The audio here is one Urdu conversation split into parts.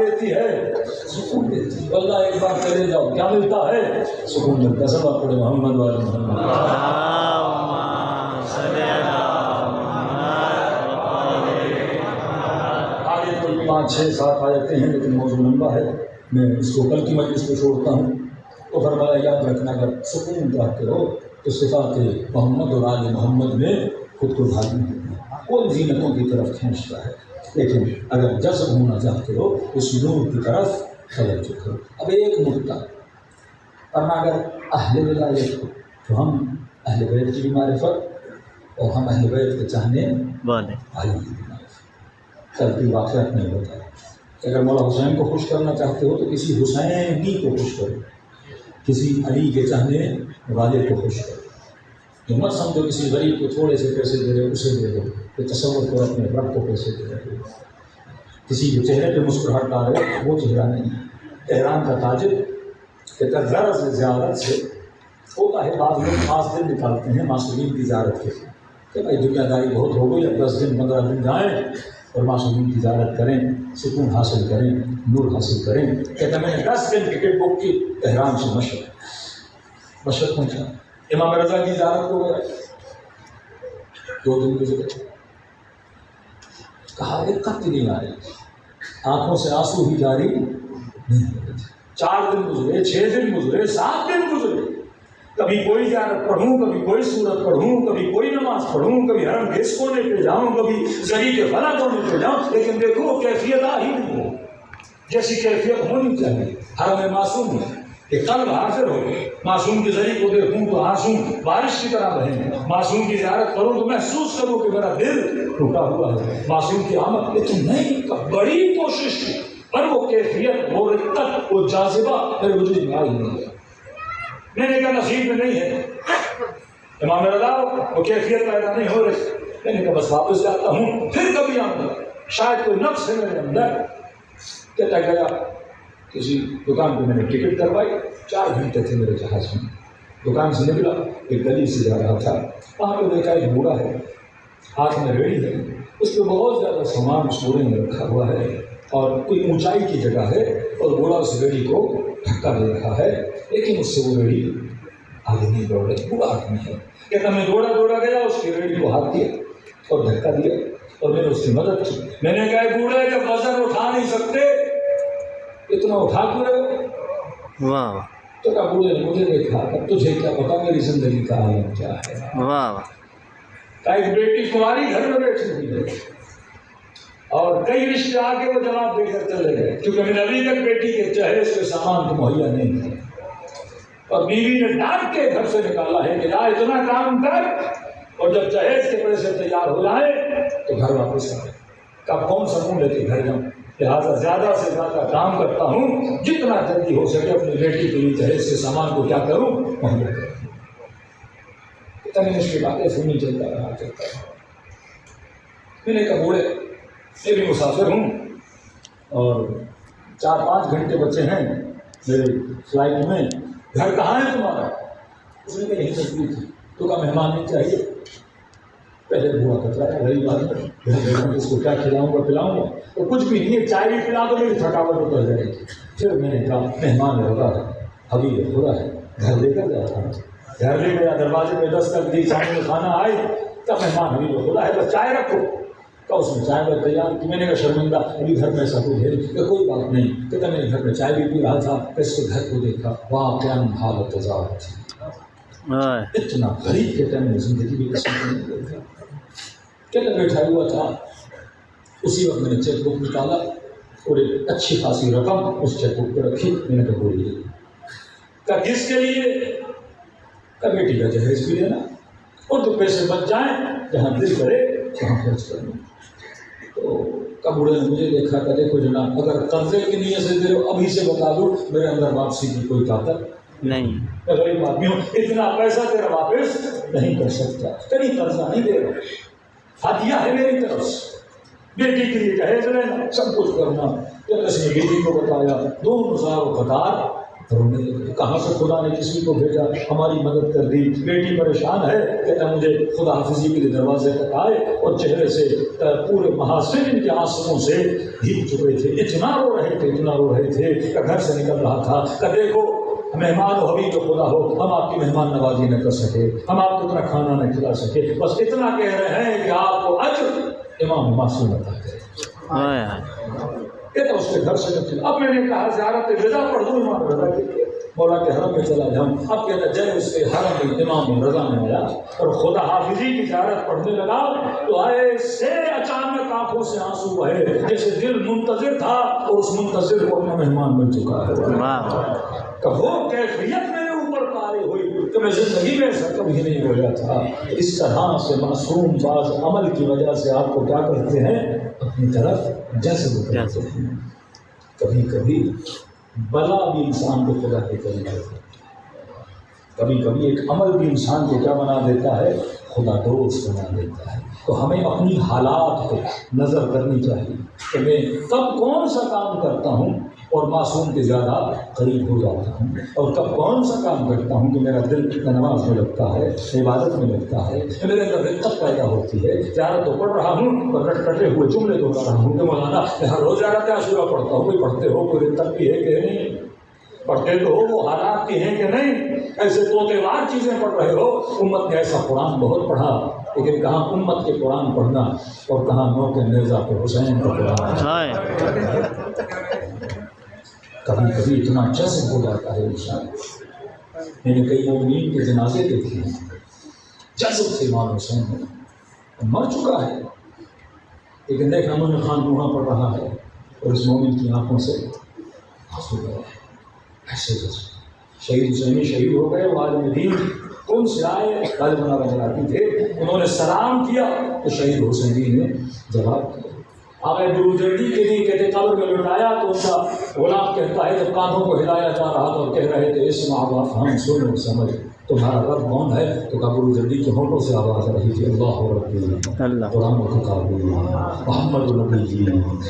دیتی ہے سکون دیتی ہے. اللہ ایک بار چلے جاؤ کیا ملتا ہے؟ سکون ملتا ہے. سب آپ پڑھے محمد والے محمد. آگے کوئی 5-6-7 آیتیں ہیں لیکن موضوع لمبا ہے، میں اس کو کل کی مجلس کو چھوڑتا ہوں. تو فرمایا یاد رکھنا اگر سکون چاہتے ہو تو صفات محمد اور آل محمد میں خود کو ڈھالنا ہے. کوئی زینتوں کی طرف کھینچتا ہے لیکن اگر جذب ہونا چاہتے ہو اس نور کی طرف توجہ کرو. اب ایک نقطہ ورنہ اگر اہل ولایت تو ہم اہل بیت کی بھی معرفت اور ہم اہل بیت کے چاہنے والے کی بھی معرفت. کل کی واقعات نہیں ہوتا ہے. اگر مولا حسین کو خوش کرنا چاہتے ہو تو کسی حسینی کو خوش کرو، کسی علی کے چاہنے والے کو خوش کرو. تو مت سمجھو کسی غریب کو تھوڑے سے پیسے دے رہے اسے دے دو، تو تصور کرو اپنے رب کو پیسے دے رہے ہو. کسی کے چہرے پہ مسکراہٹ ڈال رہے وہ چہرہ نہیں. تہران کا تاجر کہتا غرض زیارت سے ہوتا ہے بعض لوگ 5 دن نکالتے ہیں معصومین کی زیارت کے لیے کہ بھائی دنیا داری بہت ہو گئی، اب 10 دن 15 دن جائیں اور معصومین کی زیارت کریں، سکون حاصل کریں، نور حاصل کریں. کہتا میں نے 10 دن ٹکٹ بک کی تہران سے مشرق پہنچا. امام رضا کی زیارت کو گیا 2 دن گزرے، کہا ایک خط نہیں آ رہی، آنکھوں سے آنسو ہی جاری نہیں ہو رہے تھے. 4 دن گزرے، 6 دن گزرے، 7 دن گزرے. کبھی کوئی زیارت پڑھوں، کبھی کوئی سورت پڑھوں، کبھی کوئی نماز پڑھوں، کبھی حرم کے اس کونے پہ جاؤں، کبھی زری کے فلاں کونے پہ جاؤں، لیکن دیکھو کیفیت آ ہی نہیں ہو جیسی کیفیت ہونی چاہیے. حرم معصوم ہے کہ قلب حاضر ہو. معصوم کے ذریعے کو دیکھوں تو آنسو بارش کی طرح بہیں. معصوم کی زیارت کروں تو محسوس کروں کہ میرا دل ٹوٹا ہوا ہے. معصوم کی آمد لیکن نہیں، بڑی کوشش کی پر وہ کیفیت، وہ رقت، وہ جاذبہ میرے وجود میں آئی نہیں ہے. میں نے کہا نصیب میں نہیں ہے. امام رضا وہ کیفیت پیدا نہیں ہو رہی. میں نے کہا بس واپس جاتا ہوں، پھر کبھی آؤں گا، شاید کوئی نقص ہے میرے اندر. کہتا گیا کسی دکان پہ میں نے ٹکٹ کروائی. 4 گھنٹے تھے میرے جہاز میں. دکان سے نکلا، ایک گلی سے جا رہا تھا، وہاں پہ دیکھا ایک بوڑھا ہے، ہاتھ میں ریڑھی ہے، اس پہ بہت زیادہ سامان اس بوڑھے میں رکھا ہوا ہے اور کوئی اونچائی کی جگہ ہے اور بوڑھا اس ریڑھی کو دھکا دے رہا ہے لیکن اس سے وہ ریڑھی آگے نہیں دوڑ رہی. بوڑھا آدمی ہے. کہتا میں دوڑا گیا، اس کی ریڑھی کو ہاتھ دیا اور دھکا دیا اور میں نے اس کی مدد کی. میں نے کہا بوڑھے جب وزن اٹھا نہیں سکتے اتنا اٹھا کیوں رہے ہو؟ واہ. تو کہا بوڑھے نے مجھے دیکھا، اب تجھے کیا پتا میری زندگی کا عالم کیا ہے. واہ. کہا ایک بیٹی تمہاری گھر میں بیٹھی ہوئی ہے اور کئی رشتے آگے وہ جواب دے کر چلے گئے کیونکہ میں نے ابھی تک بیٹی کے جہیز کے سامان تو مہیا نہیں تھے. اور بیوی نے ڈانٹ کے گھر سے نکالا ہے کہ جا اتنا کام کر اور جب جہیز کے پیسے تیار ہو جائیں تو گھر واپس آئے. کب کون سا منہ لے کے گھر جاؤں، لہٰذا زیادہ سے زیادہ کام کرتا ہوں، جتنا جلدی ہو سکے اپنی بیٹی کے لیے جہیز کے سامان کو کیا کروں مہیا کروں. اتنی اس کی باتیں سنی چلتا رہا. میں نے کہا بوڑھے میں بھی مسافر ہوں اور 4-5 گھنٹے بچے ہیں میرے فلائٹ میں، گھر کہاں ہے تمہارا؟ اس نے کہا یہیں نزدیک ہے. تو کہا مہمان نہیں چاہیے. پہلے بوڑھا کترایا غریب آدمی، اس کو کیا کھلاؤں گا پلاؤں گا، تو کچھ بھی نہیں ہے، چائے بھی پلا دو میری تھکاوٹ اتر جائے گی. پھر میں نے کہا مہمان ہوتا ہے حبیب خدا ہے، گھر لے کر جاتا ہوں. گھر لے گیا، دروازے پہ دستک دی، سامنے کھانا آئے، تب مہمان حبیب خدا ہے بس چائے رکھو. تو اس نے چائے پر تیار کی. میں نے کہا شرمندہ ابھی گھر میں ایسا کوئی ہے کہ کوئی بات نہیں. کہتا میں نے گھر میں چائے بھی پی رہا تھا، اس کے گھر کو دیکھا، واقعاً حالت عذاب تھی. اتنا غریب کہتا میں نے زندگی بھی کسی کو نہیں دیکھا. کہتا بیٹھا ہوا تھا، اسی وقت میں نے چیک بک نکالا اور ایک اچھی خاصی رقم اس چیک بک پہ رکھی. میں نے کہا بولیے. کہا کس کے لیے؟ کہا بیٹی کا جہیز بھی لینا اور تو پیسے بچ جائیں جہاں دل کرے وہاں خرچ کرنا. تو بوڑھے نے مجھے دیکھا کہ دیکھو جناب اگر قرضے کی نیت سے دے ابھی سے بتا دو میرے اندر واپسی کی کوئی طاقت نہیں. غریب آدمی ہوں، اتنا پیسہ تیرا واپس نہیں کر سکتا. کہیں قرضہ نہیں دے رہا، ہدیہ ہے میری طرف سے. بیٹی کے لیے جہیز لینا، سب کچھ کرنا. جب اس نے بیٹی کو بتایا 2 ہزار قطار رونے لگے. کہاں سے خدا نے کسی کو بھیجا ہماری مدد کر دی. بیٹی پریشان ہے, کہتا مجھے خدا حافظی کے لیے دروازے تک آئے اور چہرے سے پورے محاسن ان کے آنسوؤں سے بھیگ چکے تھے. اتنا رو رہے تھے کہ گھر سے نکل رہا تھا کہ دیکھو مہمان و حبیب خدا ہو, ہم آپ کی مہمان نوازی نہ کر سکے, ہم آپ کو اتنا کھانا نہ کھلا سکے, بس اتنا کہہ رہے ہیں کہ آپ کو اجر امام معصوم عطا کرے. کہتا اس کے گھر سے نکلا. اب میں نے کہا زیارت رضا پڑھ دوں امام رضا کے لیے, مولا کے حرم میں چلا جاؤں. اب کہتا جب اس کے حرم میں امام رضا میں آیا اور خدا حافظی کی زیارت پڑھنے لگا تو ایسے اچانک آنکھوں سے آنسو بہے جیسے دل منتظر تھا اور اس منتظر کو اپنا مہمان بن چکا ہے. کہ وہ کیفیت میرے اوپر طاری ہوئی کہ میں زندگی میں ایسا کبھی نہیں ہوا تھا. اس طرح سے معصوم باز عمل کی وجہ سے آپ کو کیا کرتے ہیں, اپنی طرف جذب کرتے ہیں. کبھی کبھی بلا بھی انسان کو خدا کے قریب کرتا ہے. کبھی کبھی ایک عمل بھی انسان کو کیا بنا دیتا ہے, خدا دوست بنا دیتا ہے. تو ہمیں اپنی حالات کو نظر کرنی چاہیے کہ میں کب کون سا کام کرتا ہوں اور معصوم کے زیادہ قریب ہو جاتا ہوں, اور کب کون سا کام کرتا ہوں کہ میرا دل نماز میں لگتا ہے, عبادت میں لگتا ہے, میرے اندر رقت پیدا ہوتی ہے. زیارت تو پڑھ رہا ہوں اور رٹ کٹے ہوئے جملے دہرا رہا ہوں کہ مولانا میں ہر روز زیارت عاشورہ پڑھتا ہوں. کوئی پڑھتے ہو, کوئی رقت بھی ہے کہ نہیں, پڑھتے تو ہو, وہ حالات کی ہیں کہ نہیں, ایسے طوطےوار چیزیں پڑھ رہے ہو. امت نے ایسا قرآن بہت پڑھا, لیکن کہاں امت کے قرآن پڑھنا اور کہاں نو کے نیزہ پہ حسین کا قرآن. کبھی کبھی اتنا جذب ہو جاتا ہے انسان. میں نے کئی مومنین کے جنازے دیکھے ہیں, جذب سے امام حسین مر چکا ہے, لیکن دیکھ امن خان روحاں پڑ رہا ہے اور اس مومن کی آنکھوں سے آنسو بہ رہے ہیں. ایسے جذب. شہید حسینی شہید ہو گئے, وہ عالم دین کون سے آئے, غالباً بجراتی تھے, انہوں نے سلام کیا تو شہید حسینی نے جواب دیا. آپ بروجردی کے لیے کہتے قبر میں لٹایا تو ان کا غلام کہتا ہے جب کاندھوں کو ہلایا جا رہا تھا اور کہہ رہے تھے اس معاف ہم سن اور سمجھ تمہارا رب کون ہے, تو بروجردی کے ہونٹوں سے آواز آ رہی تھی اللہ ربی قرآن و کتابی محمد النبی جی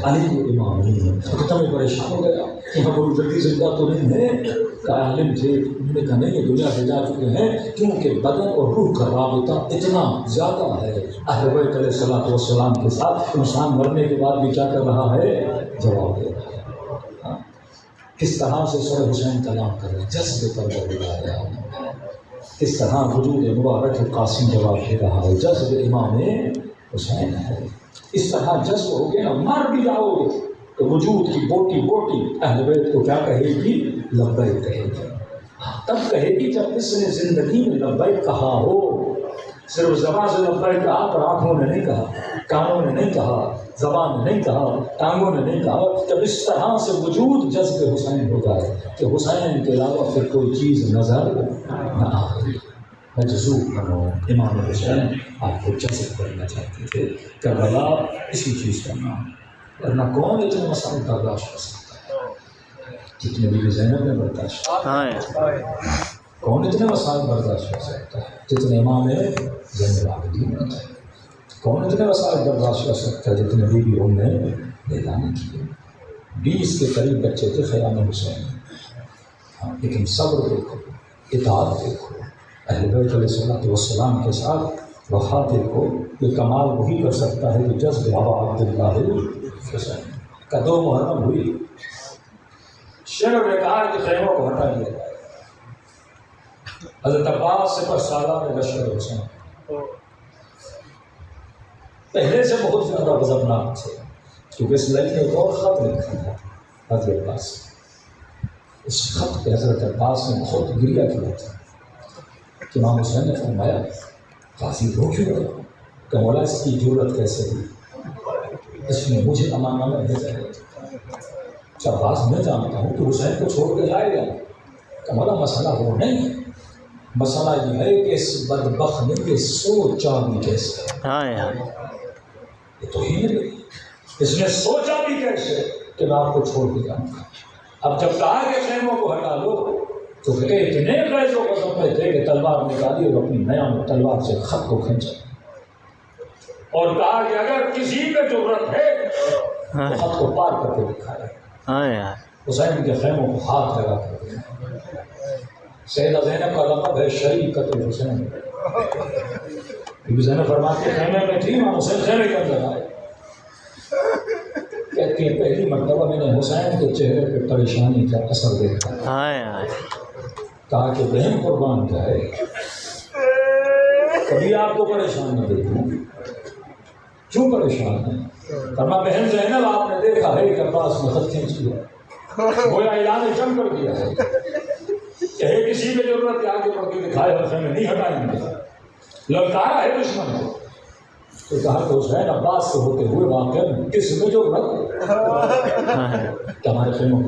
علی امامی. تمہیں پریشان ہو گیا کہ ہم بروجردی زندہ تو نہیں ہے, عالم تھے, انہوں نے کہا نہیں یہ دنیا سے جا چکے ہیں, کیونکہ بدن اور روح کا رابطہ اتنا زیادہ ہے اہل بیت علیہ الصلوۃ والسلام کے ساتھ. انسان مرنے کے بعد بھی کیا کر رہا ہے, جواب دے رہا ہے. کس طرح سے سر حسین کلام کر رہے ہیں, جذب پر بلا رہا ہے. کس طرح وجود مبارک قاسم جواب دے رہا ہے, جذب امام حسین ہے. اس طرح جذب ہو کے مر بھی جاؤ گے تو وجود کی بوٹی بوٹی اہل بیت کو کیا کہے گی, لبیک کہے گی. تب کہے گی جب اس نے زندگی میں لبیک کہا ہو. صرف زبان سے لبیک کہا پر آنکھوں نے نہیں کہا, کانوں نے نہیں کہا, زبان نے نہیں کہا, ٹانگوں نے نہیں کہا. جب اس طرح سے وجود جذب حسین ہو جائے کہ حسین کے علاوہ پھر کوئی چیز نظر نہ آئے. مجذوب بنو. امام حسین آپ کو جذب کرنا چاہتے تھے. کربلا اسی چیز کا نام, ورنہ کون اتنے مسائل برداشت کر سکتا ہے جتنے بھی زینب نے برداشت, کون اتنے مسائل برداشت کر سکتا ہے جتنے امام زین العابدین نے تھے, کون اتنے مسائل برداشت کر سکتا ہے جتنے بی بی ام نے اعلان کیے. 20 کے قریب بچے تھے خیام حسین. لیکن صبر دیکھو, اطاعت دیکھو, اہل بیت علیہ الصلوۃ والسلام کے ساتھ وفا دیکھو. یہ کمال وہی کر سکتا ہے کہ جذب ابا عبداللہ حسین کا 2 محرم ہوئی. شیخ نے کہا کہ خیموں کو ہٹا دیا جائے. حضرت عباس سے پر سالار لشکر حسین پہلے سے بہت زیادہ غضبناک تھے, کیونکہ اس لڑکی نے ایک اور خط لکھا تھا حضرت عباس. اس خط پہ حضرت عباس نے بہت گریہ کیا تھا. امام حسین نے فرمایا قاضی رو کیوں گیا, کہ مولا اس کی جرت کیسے ہوئی, اس نے مجھے امانہ میں بھیجا ہے. عباس میں جانتا ہوں کہ حسین کو چھوڑ کے جائے گا, کہ مولا مسئلہ وہ نہیں ہے, مسئلہ یہ ہے کہ اس بدبخت نے یہ سوچا بھی کیسے. یہ تو ہی نہیں, اس نے سوچا بھی کیسے کہ میں آپ کو چھوڑ کے جاؤں گا. اب جب کہا کہ خیموں کو ہٹا لو تو اتنے فیض و قسم میں تھے کہ تلوار نکالی اور اپنی نیا تلوار سے خط کو کھینچا اور کہا کہ اگر کسی پہ ضرورت ہے تو خط کو پار کر کے دکھایا. حسین کے خیموں کو ہاتھ لگا کر دیا۔ سیدہ زینب کا لقب ہے شریکۃ الحسین، کیونکہ زینب فرماتی ہے خیمے میں تھی، امام حسین خیمے کے اندر آئے۔ کہتی ہیں پہلی مرتبہ میں نے حسین کے چہرے پہ پریشانی کا اثر دیکھا، کہا کہ بہن قربان جائے کبھی آپ کو پریشان نہ دیکھوں، کیوں پریشان ہے؟ فرمایا بہن زینب آپ نے دیکھا ہے کہ عباس نے خط کھینچ لیا، گویا اعلان جنگ کر دیا ہے کہ کسی کی ضرورت ہے آگے بڑھ کے دکھائے اور خیمے نہیں ہٹائیں گے، للکارا ہے دشمن کو۔ تو کہا کہ حسین عباس سے ہوتے ہوئے واقعہ کس میں ضرورت ہے کہ ہمارے خیموں